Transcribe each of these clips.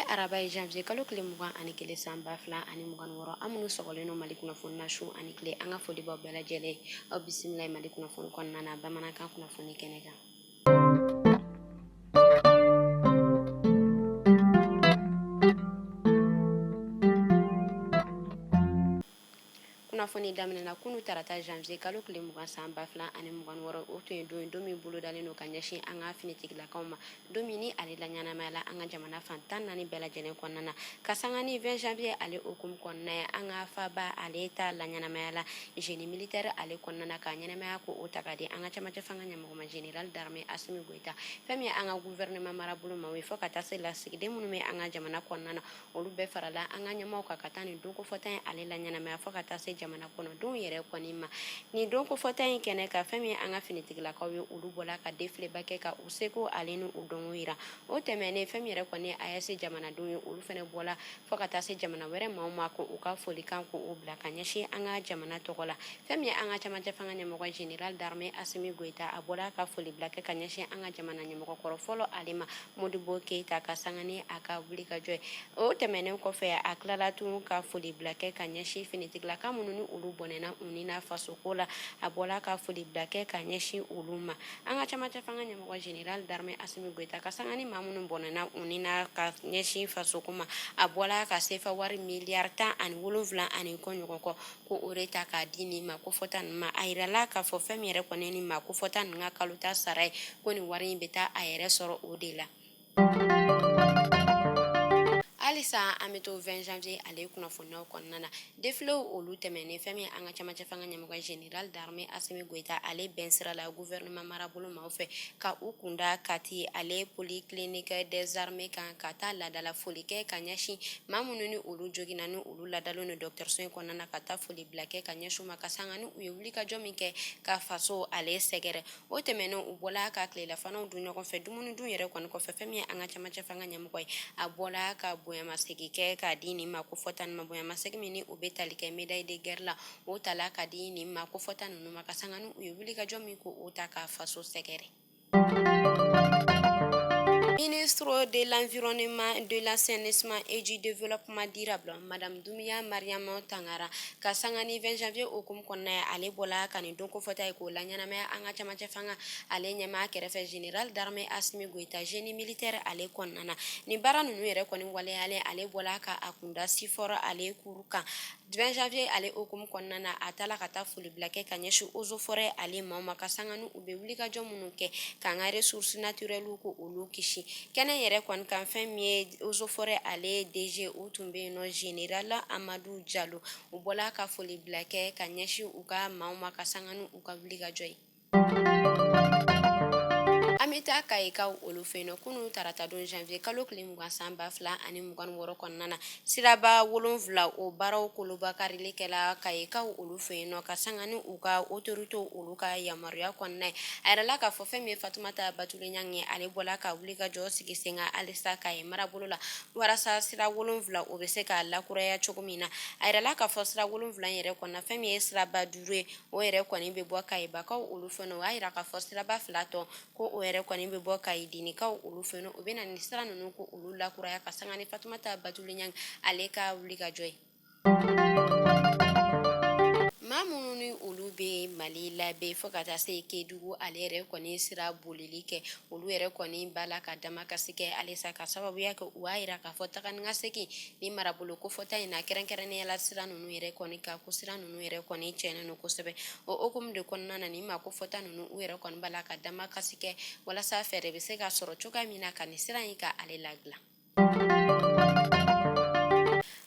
araba ye janvier kalo tile 21 san 2026 an minnu sɔgɔlen no Mali kunnafoni na su ani tile an ka foli b'aw bɛɛ lajɛlen aw bisimila Mali kunnafoni kɔnɔna na bamanankan kunnafoni kɛnɛ kan. Kunnafoni daminɛna kunu tarata janvier kalo tile 20 san 2026 o tun ye don min bolo dalen no ka ɲɛsin an ka finitigilakaw ma don min ni ale la ɲɛnamaya la an ka jamana fan 14 bɛɛ lajɛlen kɔnɔna na ka sanga ni 20 janvier ale okumu kɔnɔna ye an ka faba ale ta la ɲɛnamaya la génie militaire ale kɔnɔna na ka ɲɛnamaya ko o ta ka di an ka camancɛ fanga ɲɛmɔgɔma général d'armée Asimi Goita fɛn min ye an ka gouvernement marabolo ma o ye fɔ ka taa se lasigiden minnu bɛ an ka jamana kɔnɔna na olu bɛɛ farala an ka ɲɛmɔgɔw kan ka taa nin don kofɔta ye ale la ɲɛnamaya fɔ ka taa se jamana kɔnɔdenw yɛrɛ kɔni ma ni don kofɔta in kɛnɛ ka fɛn min an ka finitigilakaw ye olu bɔla ka defileba kɛ ka u seko ale ni u dɔnko yira o tɛmɛnen fɛn min yɛrɛ kɔni AES jamanadenw ye olu fɛnɛ bɔla fɔ ka taa se jamana wɛrɛ maaw ma ko u ka folikan ko u bila ka ɲɛsin an ka jamana tɔgɔ la fɛn min an ka camancɛ fanga ɲɛmɔgɔ général d'armée Asimi Goita a bɔla ka foli bila kɛ ka ɲɛsin an ka jamana ɲɛmɔgɔ kɔrɔ fɔlɔ ale ma Modibo Keita ka sanga ni a ka wuli ka jɔ ye o tɛmɛnen kɔfɛ a tilala tun ka foli bila kɛ ka ɲɛsin finitigilaka minnu ni olu bɔnɛna u ni na faso ko la a bɔla ka foli bila kɛ ka ɲɛsin olu ma an ka camancɛ fanga ɲɛmɔgɔ général d'armée Asimi Goita ka sanga ni maa minnu bɔnɛna u ni na ka ɲɛsin faso ko ma a bɔla ka sefa wari miliyari 17 ani kɔ ɲɔgɔn kɔ ko o de ta k'a di nin ma ko fɔta nin ma a yirala k'a fɔ fɛn min yɛrɛ kɔni nin ma ko fɔta nin ka kalo ta sara ye ko nin wari in bɛ taa a yɛrɛ sɔrɔ o de la. Halisa an bɛ to 20 janvier ale kunnafoniyaw kɔnɔna na défilew olu tɛmɛnen fɛn min an ka camancɛ fanga ɲɛmɔgɔ général d'armée Asimi Goita ale bɛn sira la gouvernement marabolo maaw fɛ ka u kunda kati ale polyclinique des armées kan ka taa ladala foli kɛ ka ɲɛsin maa minnu ni olu joginna ni olu ladalen no dɔgɔtɔrɔso in kɔnɔna na ka taa foli bila kɛ ka ɲɛsin ma ka sanga ni u ye wulikajɔ min kɛ ka faso ale sɛgɛrɛ o tɛmɛnen u bɔla ka tilelafanaw dun ɲɔgɔn fɛ dumuni dun yɛrɛ kɔni kɔfɛ fɛn min ye an ka camancɛ fanga ɲɛmɔgɔ ye a bɔla ka bonyamasegin kɛ k'a di nin ma ko fɔta nin ma bonyamasegin min ni u bɛ tali kɛ médaille de guerre la o tala ka di nin ma ko fɔta ninnu ma ka sanga ni u ye wulikajɔ min ko o ta ka faso sɛgɛrɛ. Ministre de l'Environnement, de l'Assainissement et du Développement durable, Madame Doumbia Mariama Tangara, ka sanga ni 20 janvier okumu kɔnɔna ye ale bɔla ka nin don kofɔta ye k'o la ɲɛnamaya an ka camancɛ fanga ale ɲɛmaa kɛrɛfɛ général d'armée Asimi Goita génie militaire ale kɔnɔna na nin baara ninnu yɛrɛ kɔni waleyalen ale bɔla ka a kunda sifɔrɔ ale kuru kan 20 janvier ale okumu kɔnɔna na a taala ka taa foli bila kɛ ka ɲɛsin eaux et forêt ale maaw ma ka sanga ni u bɛ wulikajɔ minnu kɛ k'an ka ressources naturelles ko olu kisi kɛnɛ yɛrɛ kɔni kan fɛn min ye eaux et forêt ale DG o tun bɛ yen nɔ général Amadou Diallo u bɔla ka foli bila kɛ ka ɲɛsin u ka maaw ma ka sanga ni u ka wulikajɔ ye. An bɛ taa Kayikaw olu fɛ yen nɔ kunu tarata don janvier kalo tile 20 san 2026 kɔnɔna na siraba 7 o baaraw koloba karili kɛla Kayikaw olu fɛ yen nɔ ka sanga ni u ka autorité olu ka yamaruya kɔnɔna ye a yɛrɛla k'a fɔ fɛn min ye Fatumata Batule Ɲangi ale bɔla ka wulikajɔ sigi sen kan halisa Kaye marabolo la walasa sira 7 o bɛ se k'a lakuraya cogo min na a yɛrɛla k'a fɔ sira 7 yɛrɛ kɔnɔna fɛn min ye siraba 5 ye o yɛrɛ kɔni bɛ bɔ Kayebakaw olu fɛ yen nɔ o y'a yira k'a fɔ siraba 2 tɔ ko o yɛrɛ kɔni bɛ bɔ Kayedinikaw olu fɛ yen nɔ u bɛ na ni sira ninnu ko olu lakuraya ka sanga ni Fatumata Batule Ɲangi ale ka wulikajɔ ye. Maa minnu ni olu bɛ Mali labɛn fɔ ka taa se Kedugu ale yɛrɛ kɔni sira bolili kɛ olu yɛrɛ kɔni b'a la ka damakasi kɛ halisa ka sababuya kɛ u y'a yira k'a fɔ taga ni ka segin ni marabolo kofɔta in na kɛrɛnkɛrɛnnenya la sira ninnu yɛrɛ kɔni kan ko sira ninnu yɛrɛ kɔni tiɲɛnen don kosɛbɛ o hukumu de kɔnɔna na ni ma kofɔta ninnu u yɛrɛ kɔni b'a la ka damakasi kɛ walasa fɛɛrɛ bɛ se ka sɔrɔ cogoya min na ka nin sira in ka ale ladilan.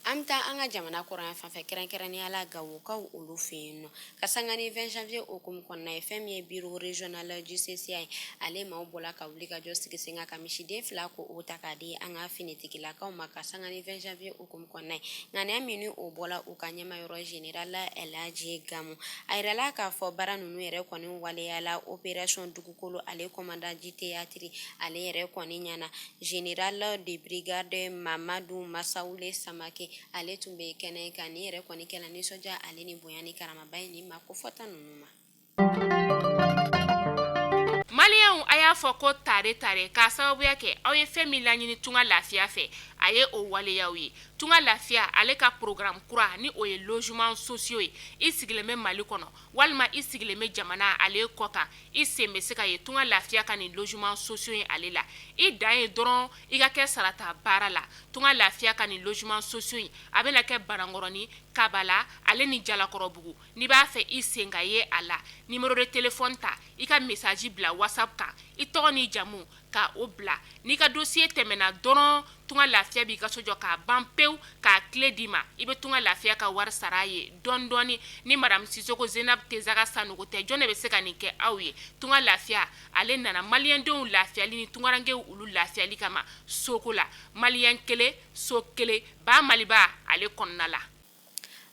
An bɛ taa an ka jamana kɔrɔn fan fɛ kɛrɛnkɛrɛnnenya la Gawokaw olu fɛ yen nɔ ka sanga ni 20 janvier okumu kɔnɔna ye fɛn min ye bureau régional du CCA ye ale maaw bɔla ka wulikajɔ sigi sen kan ka misiden 2 ko o ta k'a di an ka finitigilakaw ma ka sanga ni 20 janvier okumu kɔnɔna ye ŋaniya min ni o bɔla u ka ɲɛmayɔrɔ général Elhaji Gamu a yirala k'a fɔ baara ninnu yɛrɛ kɔni waleyala opération dugukolo ale commandant du théâtre ale yɛrɛ kɔni ɲɛna général de brigade Mamadou Massaoule Samake ale tun bɛ kɛnɛ kan ni yɛrɛ kɔni kɛla nisɔndiya ale ni bonya ni karamaba ye ni ma ko fɔta ninnu ma. Maliyɛnw a y'a fɔ ko tare k'a sababuya kɛ aw ye fɛn min laɲini tunga lafiya fɛ a ye o waleyaw ye. Tunga lafiya ale ka programme kura ni o ye logement sociaux ye. I sigilen bɛ Mali kɔnɔ walima i sigilen bɛ jamana ale kɔ kan i sen bɛ se ka ye tunga lafiya ka ni logement sociaux ye ale la. I dan ye dɔrɔn i ka kɛ sarata baara la. Tunga lafiya ka ni logement sociaux ye a bɛna kɛ Banankɔrɔni, Kabala ale ni Jalakɔrɔbugu. N'i b'a fɛ i sen ka ye a la numéro de téléphone ta i ka message bila WhatsApp kan i tɔgɔ ni jamu ka o bila. N'i ka dossier tɛmɛna dɔrɔn tunga lafiya b'i ka so jɔ k'a ban pewu k'a clé d'i ma. I bɛ tunga lafiya ka wari sara a ye dɔɔni dɔɔni. Ni Madame Sisoko Zenab Tesaga Sanogo tɛ jɔn de bɛ se ka nin kɛ aw ye. Tunga lafiya ale nana maliyɛndenw lafiyali ni tungarankew olu lafiyali kama soko la. Maliyɛn kelen so kelen ba Maliba ale kɔnɔna la.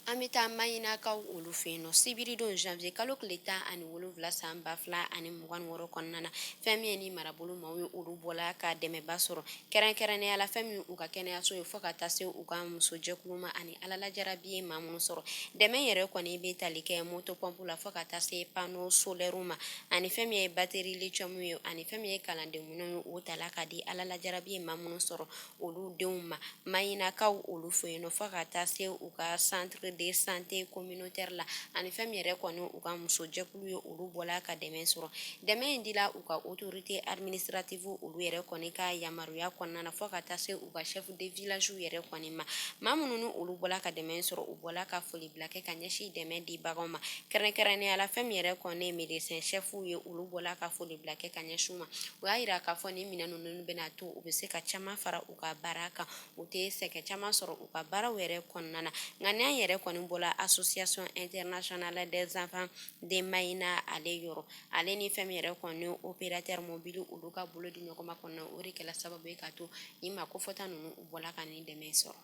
An bɛ taa Mayinakaw olu fɛ yen nɔ sibiridon janvier kalo tile 17 san 2026 kɔnɔna na fɛn min ye ni marabolo maaw ye olu bɔla ka dɛmɛba sɔrɔ kɛrɛnkɛrɛnnenya la fɛn min u ka kɛnɛyaso ye fɔ ka taa se u ka musojɛkulu ma ani alalajarabi ye maa minnu sɔrɔ dɛmɛ yɛrɛ kɔni bɛ tali kɛ moto pompe la fɔ ka taa se panneau solaire ma ani fɛn min ye batterie lithium ye ani fɛn min ye kalanden minnu ye o tala ka di alalajarabi ye maa minnu sɔrɔ olu denw ma Mayinakaw olu fɛ yen nɔ fɔ ka taa se u ka centre de santé communautaire la ani fɛn min yɛrɛ kɔni u ka musojɛkulu ye olu bɔla ka dɛmɛ sɔrɔ dɛmɛ in dila u ka autorité administrative olu yɛrɛ kɔni ka yamaruya kɔnɔna na fɔ ka taa se u ka chef de village yɛrɛ kɔni ma maa minnu ni olu bɔla ka dɛmɛ sɔrɔ u bɔla ka foli bila kɛ ka ɲɛsin dɛmɛ di bagaw ma kɛrɛnkɛrɛnnenya la fɛn min yɛrɛ kɔni ye médecin chef ye olu bɔla ka foli bila kɛ ka ɲɛsin u ma o y'a yira k'a fɔ ni minɛn ninnu bɛna to u bɛ se ka caman fara u ka baara kan u tɛ sɛgɛn caman sɔrɔ u ka baaraw yɛrɛ kɔnɔna na nka n'an yɛrɛ kɔni bɔla association internationale des enfants de Mayina ale yɔrɔ ale ni fɛn min yɛrɛ kɔni opérateur mobile olu ka bolo di ɲɔgɔn ma kɔnɔna o de kɛla sababu ye ka to ni ma kofɔta ninnu u bɔla ka nin dɛmɛ sɔrɔ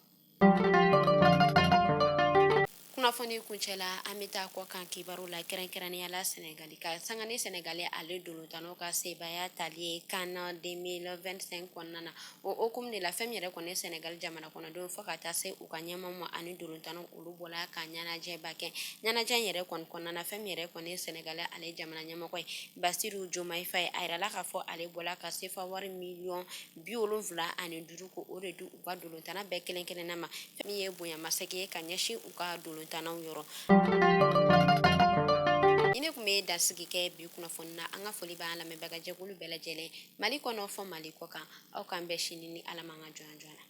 kunnafoni kuncɛla an bɛ taa kɔ kan kibaru la kɛrɛnkɛrɛnnenya la Senegali ka sanga ni Senegali ale dolotano ka sebaya tali ye CAN 2025 kɔnɔna na o hukumu de la fɛn min yɛrɛ kɔni Senegali jamana kɔnɔdenw fɔ ka taa se u ka ɲɛmaw ma ani dolotano olu bɔla ka ɲɛnajɛba kɛ ɲɛnajɛ in yɛrɛ kɔni kɔnɔna na fɛn min yɛrɛ kɔni Senegali ale jamana ɲɛmɔgɔ ye Basiru Jomayi Faye a yirala k'a fɔ ale bɔla ka sefa wari miliyɔn 75 ko o de di u ka dolotana bɛɛ kelen kelenna ma fɛn min ye bonyamasegin ye ka ɲɛsin u ka dolotanaw yɔrɔ ni ne kun bɛ dansigi kɛ bi kunnafoni na an ka foli b'an lamɛnbagajɛkulu bɛɛ lajɛlen Mali kɔnɔ fɔ Mali kɔ kan aw k'an bɛɛ sini ni Ala man ka jɔnya